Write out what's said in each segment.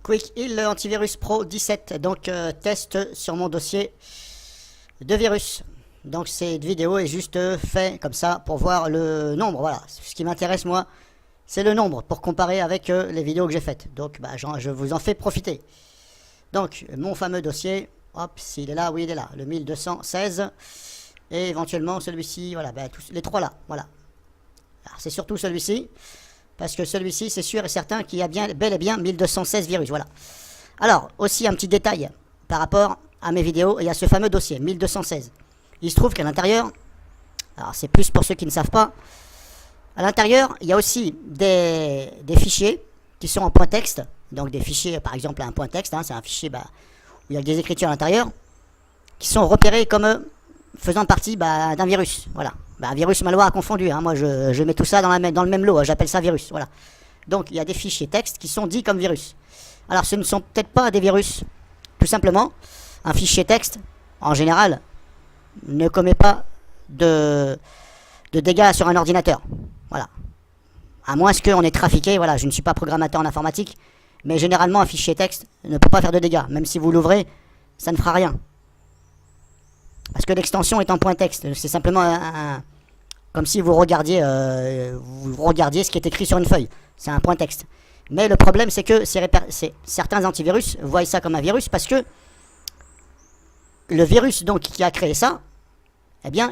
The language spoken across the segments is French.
Quick Heal Antivirus Pro 17, donc test sur mon dossier de virus. Donc cette vidéo est juste fait comme ça pour voir le nombre, voilà. Ce qui m'intéresse moi, c'est le nombre pour comparer avec les vidéos que j'ai faites. Donc je vous en fais profiter. Donc mon fameux dossier, hop, s'il est là, oui il est là, le 1216. Et éventuellement celui-ci, voilà, tous les trois là, voilà. Alors c'est surtout celui-ci. Parce que celui-ci, c'est sûr et certain qu'il y a bel et bien 1216 virus, voilà. Alors, aussi un petit détail par rapport à mes vidéos et à ce fameux dossier, 1216. Il se trouve qu'à l'intérieur, alors c'est plus pour ceux qui ne savent pas, à l'intérieur, il y a aussi des fichiers qui sont en point texte. Donc des fichiers, par exemple, un point texte, hein, c'est un fichier où il y a des écritures à l'intérieur, qui sont repérés comme faisant partie d'un virus, voilà. Virus malware confondu, hein. Moi je mets tout ça dans le même lot, hein. J'appelle ça virus, voilà. Donc il y a des fichiers texte qui sont dits comme virus. Alors ce ne sont peut-être pas des virus, tout simplement. Un fichier texte, en général, ne commet pas de dégâts sur un ordinateur, voilà. À moins qu'on ait trafiqué, voilà, je ne suis pas programmateur en informatique, mais généralement un fichier texte ne peut pas faire de dégâts, même si vous l'ouvrez, ça ne fera rien. Parce que l'extension est en point texte, c'est simplement comme si vous regardiez ce qui est écrit sur une feuille. C'est un point texte. Mais le problème, c'est que certains antivirus voient ça comme un virus parce que le virus donc qui a créé ça, eh bien,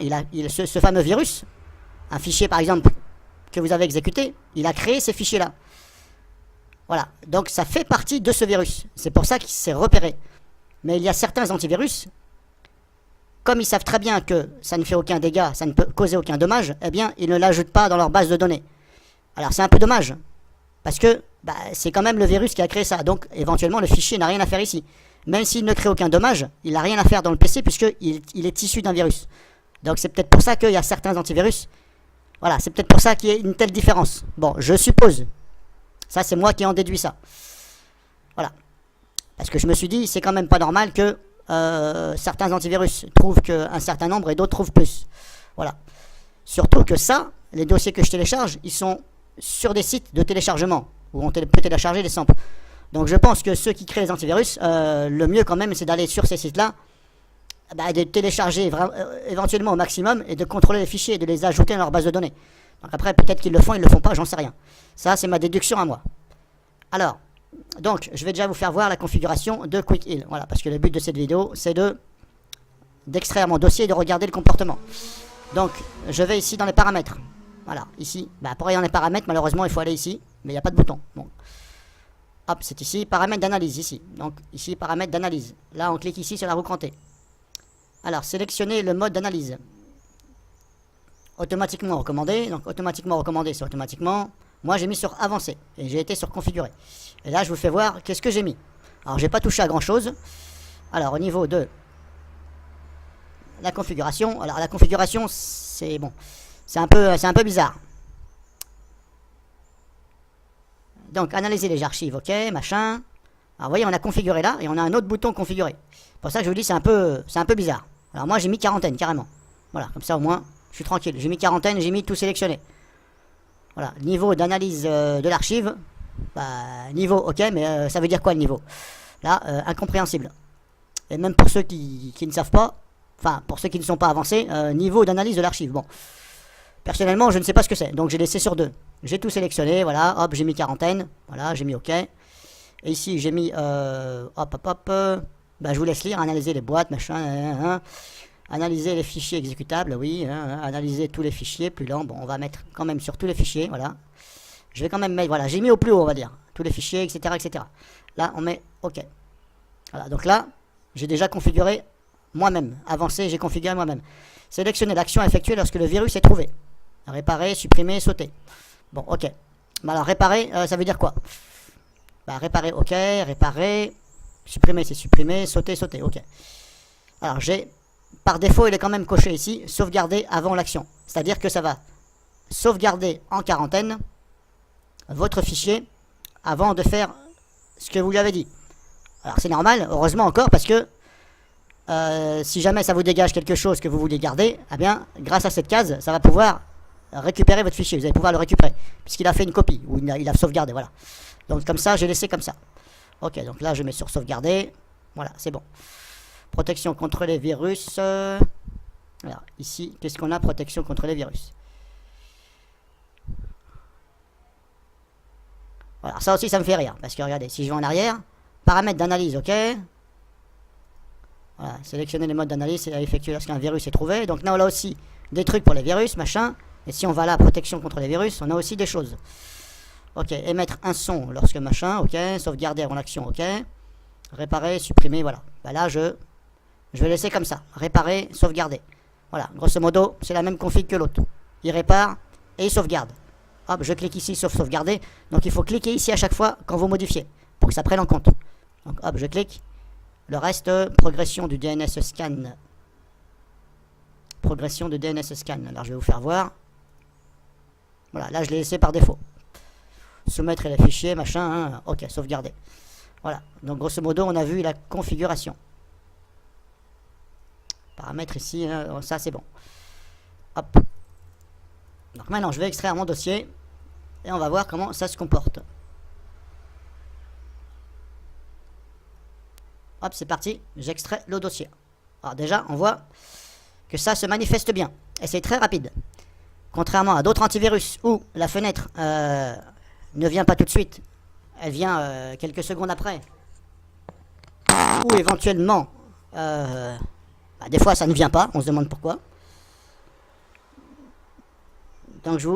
ce fameux virus, un fichier par exemple que vous avez exécuté, il a créé ces fichiers-là. Voilà. Donc ça fait partie de ce virus. C'est pour ça qu'il s'est repéré. Mais il y a certains antivirus, comme ils savent très bien que ça ne fait aucun dégât, ça ne peut causer aucun dommage, eh bien, ils ne l'ajoutent pas dans leur base de données. Alors, c'est un peu dommage, parce que c'est quand même le virus qui a créé ça. Donc, éventuellement, le fichier n'a rien à faire ici. Même s'il ne crée aucun dommage, il n'a rien à faire dans le PC, puisqu'il est issu d'un virus. Donc, c'est peut-être pour ça qu'il y a certains antivirus. Voilà, c'est peut-être pour ça qu'il y a une telle différence. Bon, je suppose. Ça, c'est moi qui en déduis ça. Voilà. Parce que je me suis dit, c'est quand même pas normal que certains antivirus trouvent qu'un certain nombre et d'autres trouvent plus. Voilà. Surtout que ça, les dossiers que je télécharge, ils sont sur des sites de téléchargement où on peut télécharger des samples. Donc je pense que ceux qui créent les antivirus, le mieux quand même, c'est d'aller sur ces sites-là, de télécharger éventuellement au maximum et de contrôler les fichiers et de les ajouter dans leur base de données. Donc après, peut-être qu'ils le font, ils le font pas, j'en sais rien. Ça, c'est ma déduction à moi. Alors, donc, je vais déjà vous faire voir la configuration de Quick Heal. Voilà, parce que le but de cette vidéo, c'est d'extraire mon dossier et de regarder le comportement. Donc, je vais ici dans les paramètres. Voilà, ici. Pour aller dans les paramètres, malheureusement, il faut aller ici. Mais il n'y a pas de bouton. Bon. Hop, c'est ici. Paramètres d'analyse, ici. Donc, ici, paramètres d'analyse. Là, on clique ici sur la roue crantée. Alors, sélectionnez le mode d'analyse. Automatiquement recommandé. Donc, automatiquement recommandé, c'est automatiquement. Moi, j'ai mis sur avancé. Et j'ai été sur configurer. Et là, je vous fais voir qu'est-ce que j'ai mis. Alors, j'ai pas touché à grand-chose. Alors, au niveau de la configuration. Alors, la configuration, c'est bon. C'est un peu bizarre. Donc, analyser les archives, ok, machin. Alors, vous voyez, on a configuré là. Et on a un autre bouton configurer. Pour ça que je vous dis, c'est un peu bizarre. Alors, moi, j'ai mis quarantaine, carrément. Voilà, comme ça, au moins, je suis tranquille. J'ai mis quarantaine, j'ai mis tout sélectionné. Voilà, niveau d'analyse de l'archive. Niveau, ok, mais ça veut dire quoi le niveau? Là, incompréhensible. Et même pour ceux qui ne savent pas, enfin, pour ceux qui ne sont pas avancés, niveau d'analyse de l'archive. Bon, personnellement, je ne sais pas ce que c'est, donc j'ai laissé sur 2. J'ai tout sélectionné, voilà, hop, j'ai mis quarantaine, voilà, j'ai mis ok. Et ici, j'ai mis, je vous laisse lire, analyser les boîtes, machin, analyser les fichiers exécutables, oui, analyser tous les fichiers, plus lent, bon, on va mettre quand même sur tous les fichiers, voilà. Je vais quand même mettre, voilà, j'ai mis au plus haut, on va dire, tous les fichiers, etc., etc. Là, on met OK. Voilà, donc là, j'ai déjà configuré moi-même. Avancé, j'ai configuré moi-même. Sélectionner l'action effectuée lorsque le virus est trouvé. Réparer, supprimer, sauter. Bon, OK. Alors, réparer, ça veut dire quoi? Réparer, OK. Réparer, supprimer, c'est supprimer. Sauter, sauter, OK. Alors, par défaut, il est quand même coché ici, sauvegarder avant l'action. C'est-à-dire que ça va sauvegarder en quarantaine votre fichier avant de faire ce que vous lui avez dit. Alors c'est normal, heureusement encore, parce que si jamais ça vous dégage quelque chose que vous voulez garder, eh bien, grâce à cette case, ça va pouvoir récupérer votre fichier. Vous allez pouvoir le récupérer, puisqu'il a fait une copie, ou il a sauvegardé, voilà. Donc comme ça, j'ai laissé comme ça. Ok, donc là je mets sur sauvegarder. Voilà, c'est bon. Protection contre les virus. Alors ici, qu'est-ce qu'on a? Protection contre les virus. Voilà, ça aussi ça me fait rire. Parce que regardez, si je vais en arrière, paramètres d'analyse, ok. Voilà, sélectionner les modes d'analyse et à effectuer lorsqu'un virus est trouvé. Donc là on a aussi des trucs pour les virus, machin. Et si on va là, protection contre les virus, on a aussi des choses. Ok, émettre un son lorsque machin, ok. Sauvegarder en action, ok. Réparer, supprimer, voilà. Bah là je vais laisser comme ça. Réparer, sauvegarder. Voilà, grosso modo, c'est la même config que l'autre. Il répare et il sauvegarde. Hop, je clique ici sauf sauvegarder. Donc il faut cliquer ici à chaque fois quand vous modifiez, pour que ça prenne en compte. Donc hop, je clique. Le reste, progression du DNS scan. Progression de DNS scan. Alors je vais vous faire voir. Voilà, là je l'ai laissé par défaut. Soumettre les fichiers, machin, hein. Ok, sauvegarder. Voilà, donc grosso modo on a vu la configuration. Paramètres ici, hein, ça c'est bon. Hop. Donc maintenant je vais extraire mon dossier. Et on va voir comment ça se comporte. Hop, c'est parti, j'extrais le dossier. Alors déjà, on voit que ça se manifeste bien. Et c'est très rapide. Contrairement à d'autres antivirus où la fenêtre ne vient pas tout de suite. Elle vient quelques secondes après. Ou éventuellement, des fois ça ne vient pas, on se demande pourquoi. Donc je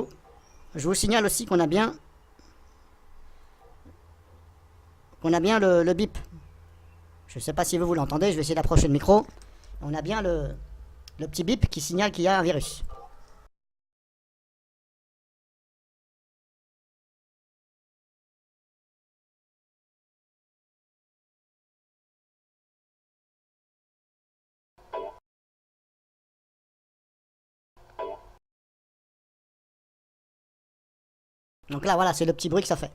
vous signale aussi qu'on a bien le bip. Je ne sais pas si vous l'entendez, je vais essayer d'approcher le micro. On a bien le petit bip qui signale qu'il y a un virus. Donc là, voilà, c'est le petit bruit que ça fait.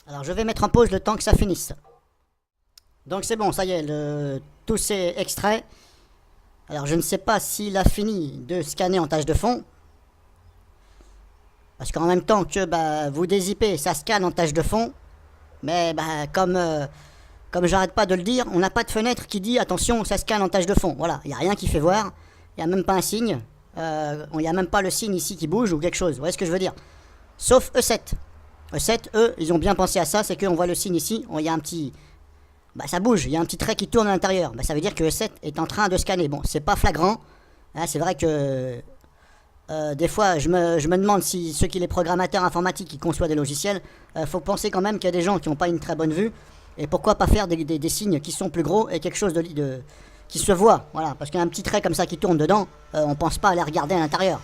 Alors je vais mettre en pause le temps que ça finisse. Donc c'est bon, ça y est, tout s'est extrait. Alors je ne sais pas s'il a fini de scanner en tâche de fond. Parce qu'en même temps que vous dézippez, ça scanne en tâche de fond. Mais comme j'arrête pas de le dire, on n'a pas de fenêtre qui dit attention, ça scanne en tâche de fond. Voilà, il n'y a rien qui fait voir. Il n'y a même pas un signe. Il n'y a même pas le signe ici qui bouge ou quelque chose. Vous voyez ce que je veux dire? Sauf E7. E7, eux, ils ont bien pensé à ça. C'est qu'on voit le signe ici. Il y a un petit... ça bouge. Il y a un petit trait qui tourne à l'intérieur. Ça veut dire que E7 est en train de scanner. Bon, c'est pas flagrant. Hein, c'est vrai que... des fois, je me demande si ceux qui les programmateurs informatiques qui conçoivent des logiciels, faut penser quand même qu'il y a des gens qui n'ont pas une très bonne vue. Et pourquoi pas faire des signes qui sont plus gros et quelque chose qui se voit. Voilà, parce qu'il y a un petit trait comme ça qui tourne dedans, on pense pas à les regarder à l'intérieur.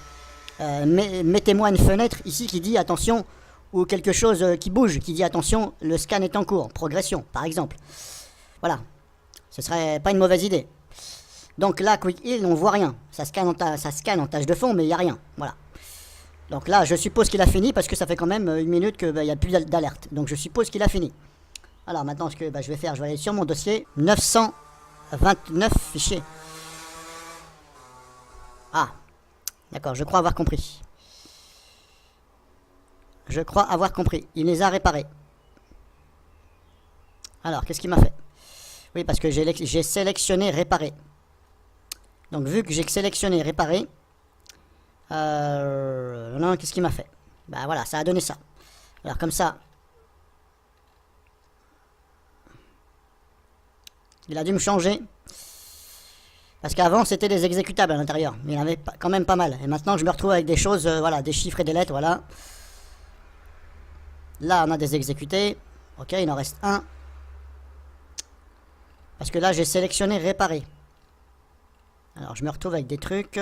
Mettez-moi une fenêtre ici qui dit attention, ou quelque chose qui bouge, qui dit attention, le scan est en cours, progression, par exemple. Voilà, ce serait pas une mauvaise idée. Donc là, Quick Heal, on voit rien. Ça scanne en tâche de fond, mais il n'y a rien. Voilà. Donc là, je suppose qu'il a fini parce que ça fait quand même une minute qu'il n'y a plus d'alerte. Donc je suppose qu'il a fini. Alors maintenant, ce que je vais faire, je vais aller sur mon dossier. 929 fichiers. Ah, d'accord, je crois avoir compris. Je crois avoir compris. Il les a réparés. Alors, qu'est-ce qu'il m'a fait? Oui, parce que j'ai sélectionné réparer. Donc vu que j'ai sélectionné réparer, non, qu'est-ce qu'il m'a fait? Voilà, ça a donné ça. Alors comme ça, il a dû me changer. Parce qu'avant c'était des exécutables à l'intérieur, mais il y en avait quand même pas mal. Et maintenant je me retrouve avec des choses, voilà, des chiffres et des lettres, voilà. Là on a des exécutés. Ok, il en reste un. Parce que là j'ai sélectionné réparer. Alors je me retrouve avec des trucs.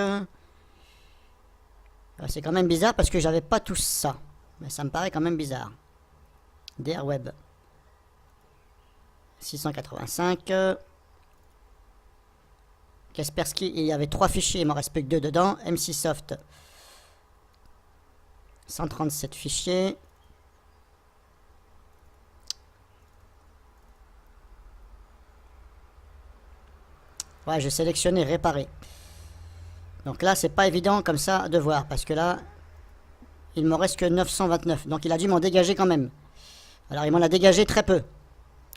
C'est quand même bizarre parce que j'avais pas tout ça. Mais ça me paraît quand même bizarre. DR Web 685. Kaspersky, il y avait 3 fichiers, il m'en reste plus que 2 dedans. MC-Soft, 137 fichiers. Ouais, j'ai sélectionné réparer. Donc là, c'est pas évident comme ça de voir, parce que là, il me reste que 929. Donc il a dû m'en dégager quand même. Alors il m'en a dégagé très peu.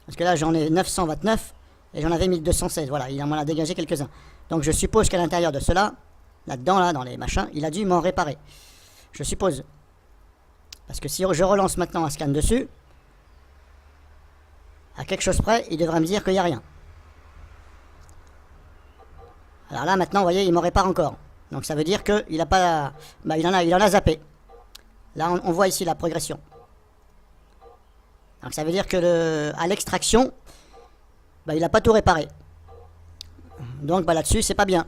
Parce que là, j'en ai 929 et j'en avais 1216. Voilà, il m'en a dégagé quelques-uns. Donc je suppose qu'à l'intérieur de cela, là-dedans, là, dans les machins, il a dû m'en réparer. Je suppose. Parce que si je relance maintenant un scan dessus, à quelque chose près, il devrait me dire qu'il n'y a rien. Alors là, maintenant, vous voyez, il m'en répare encore. Donc ça veut dire qu'il n'a pas... Bah, il en a zappé. Là, on voit ici la progression. Donc ça veut dire que à l'extraction, bah, il n'a pas tout réparé. Donc bah, là-dessus, c'est pas bien.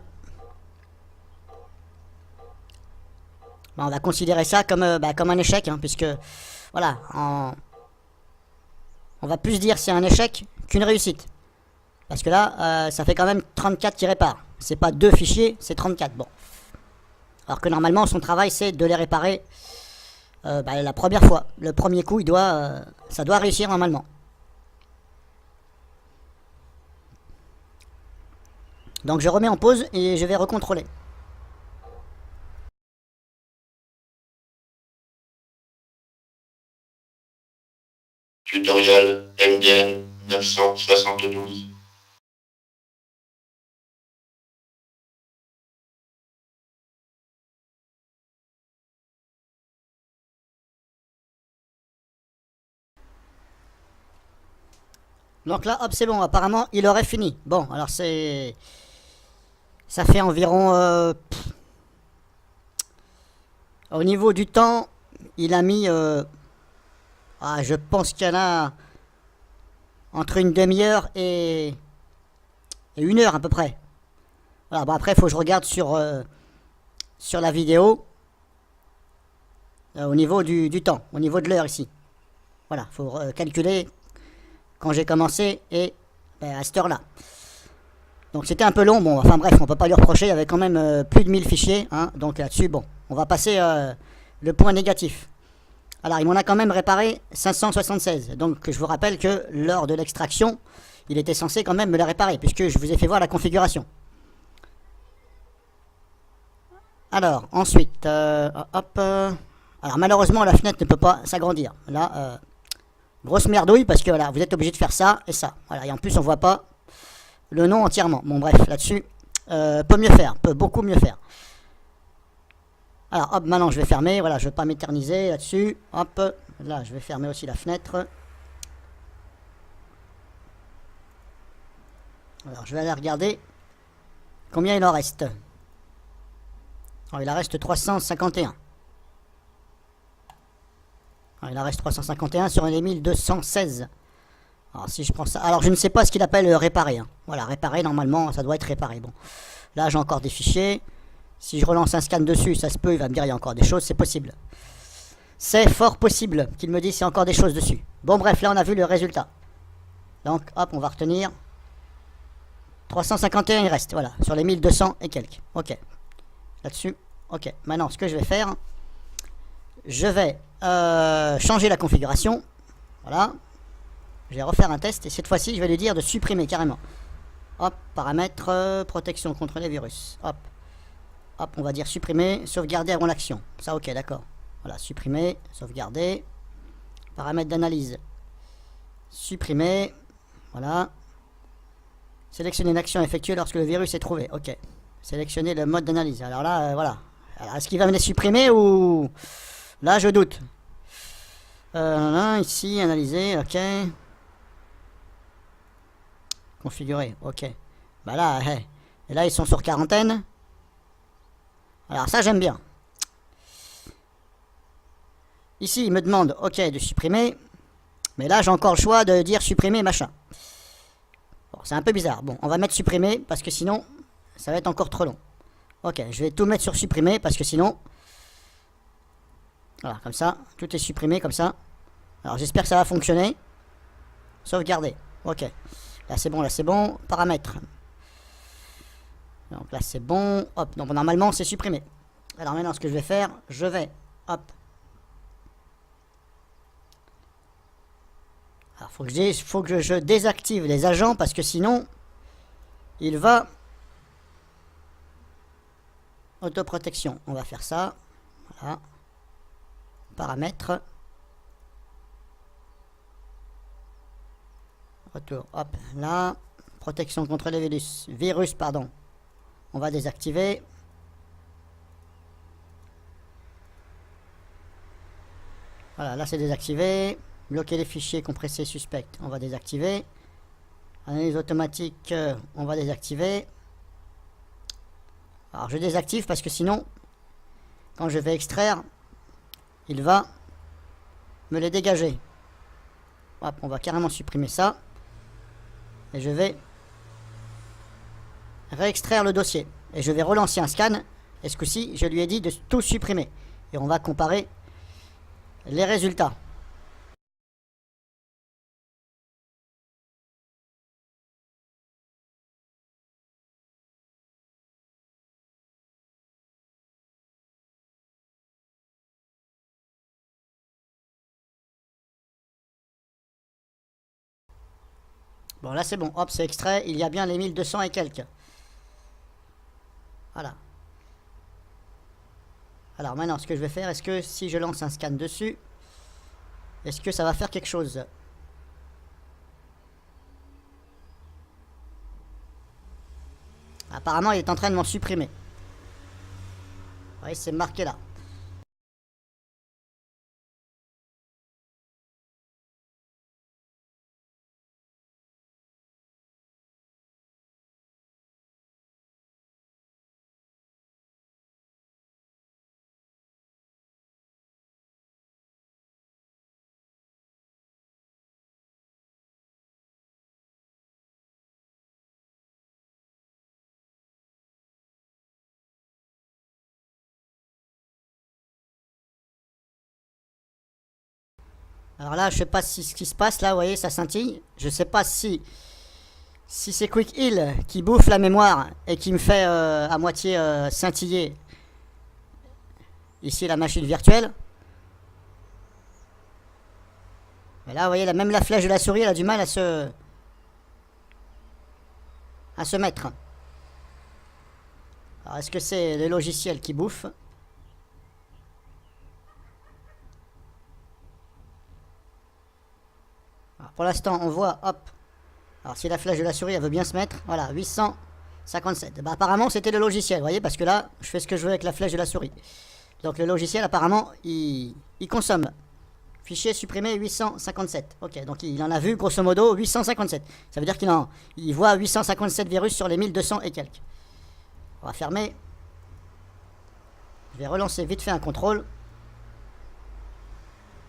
Bah, on va considérer ça comme un échec, hein, puisque, voilà, on va plus dire c'est un échec qu'une réussite. Parce que là, ça fait quand même 34 qui réparent. C'est pas 2 fichiers, c'est 34. Bon. Alors que normalement, son travail, c'est de les réparer la première fois. Le premier coup, ça doit réussir normalement. Donc je remets en pause et je vais recontrôler. Tutoriel MDN 972. Donc là, hop, c'est bon. Apparemment, il aurait fini. Bon, alors c'est... Ça fait environ... Au niveau du temps, il a mis... je pense qu'il y en a entre une demi-heure et 1 heure à peu près. Voilà, bon après, il faut que je regarde sur la vidéo au niveau du temps, au niveau de l'heure ici. Voilà, il faut calculer quand j'ai commencé et à cette heure-là. Donc c'était un peu long, bon, enfin bref, on peut pas lui reprocher, il y avait quand même plus de 1000 fichiers, hein, donc là-dessus, bon, on va passer le point négatif. Alors il m'en a quand même réparé 576, donc je vous rappelle que lors de l'extraction, il était censé quand même me la réparer, puisque je vous ai fait voir la configuration. Alors, ensuite, alors malheureusement la fenêtre ne peut pas s'agrandir, là... grosse merdouille parce que voilà, vous êtes obligé de faire ça et ça. Voilà, et en plus on voit pas le nom entièrement. Bon bref, là-dessus, peut mieux faire, peut beaucoup mieux faire. Alors hop, maintenant je vais fermer, voilà, je vais pas m'éterniser là-dessus. Hop, là je vais fermer aussi la fenêtre. Alors je vais aller regarder combien il en reste. Alors il en reste 351. Il en reste 351 sur les 1216. Alors si je prends ça... Alors je ne sais pas ce qu'il appelle réparer. Hein. Voilà, réparer, normalement, ça doit être réparé. Bon, là j'ai encore des fichiers. Si je relance un scan dessus, ça se peut, il va me dire il y a encore des choses, c'est possible. C'est fort possible qu'il me dise il y a encore des choses dessus. Bon bref, là on a vu le résultat. Donc hop, on va retenir. 351 il reste, voilà, sur les 1200 et quelques. Ok. Là-dessus, ok. Maintenant, ce que je vais faire, je vais changer la configuration. Voilà. Je vais refaire un test et cette fois-ci, je vais lui dire de supprimer carrément. Hop, paramètres, protection contre les virus. Hop. Hop, on va dire supprimer, sauvegarder avant l'action. Ça, ok, d'accord. Voilà, supprimer, sauvegarder. Paramètres d'analyse. Supprimer. Voilà. Sélectionner une action effectuée lorsque le virus est trouvé. Ok. Sélectionner le mode d'analyse. Alors là, voilà. Est-ce qu'il va me les supprimer ou... Là, je doute. Ici, analyser, ok. Configurer, ok. Bah là, hey. Et là, ils sont sur quarantaine. Alors ça, j'aime bien. Ici, il me demande, ok, de supprimer. Mais là, j'ai encore le choix de dire supprimer, machin. Bon, c'est un peu bizarre. Bon, on va mettre supprimer, parce que sinon, ça va être encore trop long. Ok, je vais tout mettre sur supprimer, parce que sinon... Voilà, comme ça, tout est supprimé, comme ça. Alors, j'espère que ça va fonctionner. Sauvegarder, ok. Là, c'est bon, là, c'est bon. Paramètres. Donc là c'est bon, hop, donc normalement c'est supprimé. Alors maintenant ce que je vais faire, je vais, hop. Alors faut que je désactive les agents parce que sinon il va autoprotection. On va faire ça, voilà. Paramètres. Retour, hop, là. Protection contre les virus, pardon. On va désactiver. Voilà, là c'est désactivé. Bloquer les fichiers compressés suspects, on va désactiver. Analyse automatique, on va désactiver. Alors je désactive parce que sinon, quand je vais extraire, il va me les dégager. Hop, on va carrément supprimer ça. Et je vais réextraire le dossier. Et je vais relancer un scan. Et ce coup-ci, je lui ai dit de tout supprimer. Et on va comparer les résultats. Bon, là c'est bon. Hop, c'est extrait. Il y a bien les 1200 et quelques. Voilà. Alors maintenant, ce que je vais faire, est-ce que si je lance un scan dessus, est-ce que ça va faire quelque chose? Apparemment, il est en train de m'en supprimer. Oui, c'est marqué là. Alors là, je sais pas si ce qui se passe là, vous voyez, ça scintille. Je sais pas si c'est Quick Heal qui bouffe la mémoire et qui me fait à moitié scintiller ici la machine virtuelle. Mais là, vous voyez, même la flèche de la souris, elle a du mal à se mettre. Alors, est-ce que c'est le logiciel qui bouffe? Alors, pour l'instant, on voit, hop. Alors, si la flèche de la souris, elle veut bien se mettre, voilà, 857. Bah, apparemment, c'était le logiciel, vous voyez, parce que là, je fais ce que je veux avec la flèche de la souris. Donc, le logiciel, apparemment, il consomme. Fichier supprimé 857. Ok, donc il en a vu grosso modo 857. Ça veut dire qu'il voit 857 virus sur les 1200 et quelques. On va fermer. Je vais relancer vite fait un contrôle.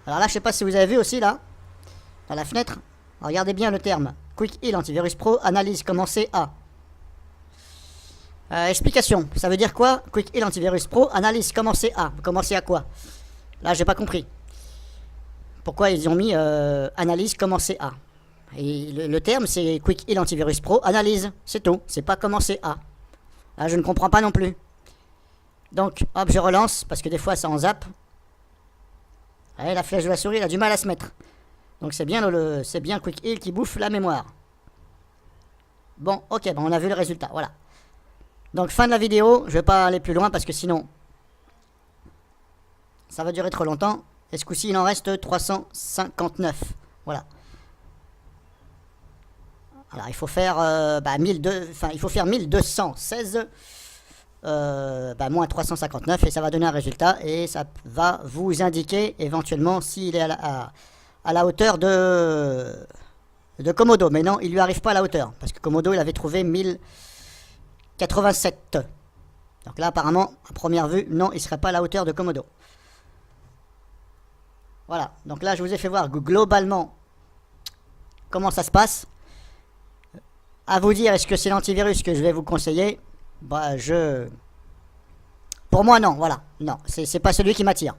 Alors là, je sais pas si vous avez vu aussi là, dans la fenêtre. Regardez bien le terme. Quick Heal Antivirus Pro, analyse commencée à. Explication. Ça veut dire quoi? Quick Heal Antivirus Pro, analyse commencée à. Commencer à quoi? Là, j'ai pas compris. Pourquoi ils ont mis analyse commencer à? Et le terme c'est Quick Heal Antivirus Pro, analyse, c'est tout, c'est pas commencer à. Là je ne comprends pas non plus. Donc hop, je relance parce que des fois ça en zappe. Allez, la flèche de la souris elle a du mal à se mettre. Donc c'est bien bien Quick Heal qui bouffe la mémoire. Bon, ok, bon, on a vu le résultat, voilà. Donc fin de la vidéo, je vais pas aller plus loin parce que sinon ça va durer trop longtemps. Et ce coup-ci, il en reste 359. Voilà. Alors, il faut faire, il faut faire 1216 moins 359 et ça va donner un résultat. Et ça va vous indiquer éventuellement s'il est à la hauteur de Komodo. Mais non, il lui arrive pas à la hauteur. Parce que Komodo, il avait trouvé 1087. Donc là, apparemment, à première vue, non, il ne serait pas à la hauteur de Komodo. Voilà, donc là je vous ai fait voir globalement comment ça se passe. À vous dire, est-ce que c'est l'antivirus que je vais vous conseiller? Bah pour moi non, voilà, non, c'est pas celui qui m'attire.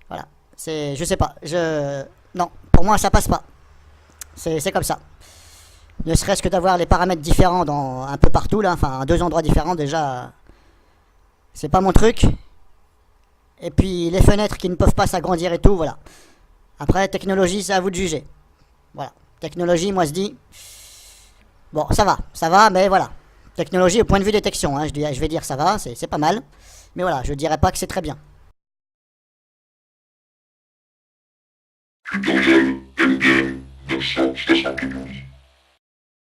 Voilà, je sais pas, non, pour moi ça passe pas. C'est comme ça. Ne serait-ce que d'avoir les paramètres différents dans un peu partout là, enfin à 2 endroits différents déjà, c'est pas mon truc. Et puis les fenêtres qui ne peuvent pas s'agrandir et tout, voilà. Après technologie, c'est à vous de juger. Voilà, technologie, moi je dis, bon ça va, mais voilà. Technologie au point de vue détection, hein, je vais dire ça va, c'est pas mal. Mais voilà, je dirais pas que c'est très bien. Tutoriel Endgame 972.